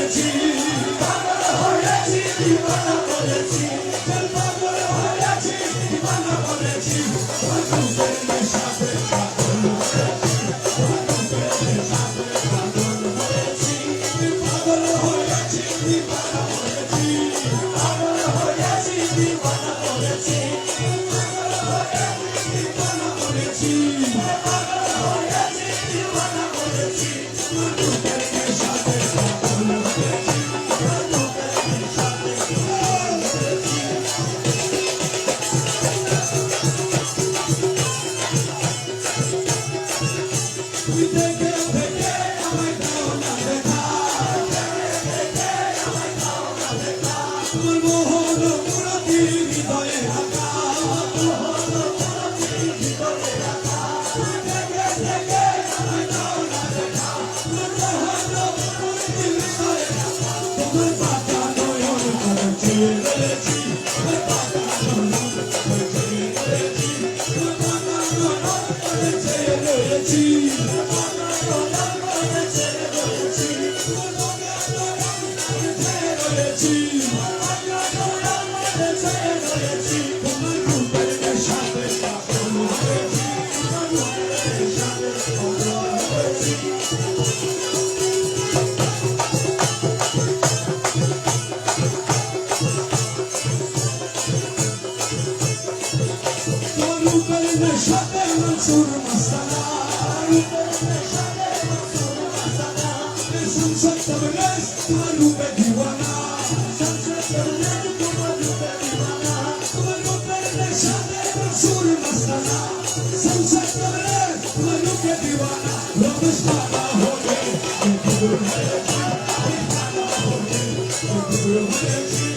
করেছি, পাগল হয়েছি দিওয়ানা করেছি, পাগল হয়েছি দিওয়ানা করেছি, রূপের নেশাতে পাগল হয়েছি, রূপের নেশাতে পাগল হয়েছি, পাগল হয়েছি দিওয়ানা করেছি, পাগল হয়েছি দিওয়ানা করেছি, পাগল হয়েছি দিওয়ানা করেছি, রূপের নেশাতে পাগল হয়েছি, রূপের নেশাতে পাগল হয়েছি। তুই থেকে থেকে আমায় দাও না দেখা, তোমার মোহন মূরতি হৃদয়ে রাখা, মোহন মূরতি হৃদয়ে রাখা, তুই থেকে থেকে আমায় দাও না দেখা, তোমার মোহন মূরতি হৃদয়ে রাখা, তোমার পাতা নয়ন করে চেয়ে রয়েছি, তোমার পাতা নয়ন করে চেয়ে রয়েছি, তোমার পাতা নয়ন করে চেয়ে রয়েছি, তোমার পাতা নয়ন করে চেয়ে রয়েছি, তোমার পাতা নয়ন করে চেয়ে রয়েছি, তোমার রূপের নেশাতে পাগল হয়েছি, তোমার রূপের নেশাতে পাগল হয়েছি। তোমার রূপের নেশাতে মনসুর মস্তানা, রূপের নেশাতে মনসুর মস্তানা, সংসদ তবরেজ তোমার রূপে দিওয়ানা, সংসদ তবরেজ তোমার রূপে দিওয়ানা, তোমার রূপের নেশাতে মনসুর মস্তানা, সংসদ তবরেজ তোমার রূপে দিওয়ানা, রমেশ বাবা হয়ে দূর হয়েছি, আমি বাবা হয়ে দূর হয়েছি।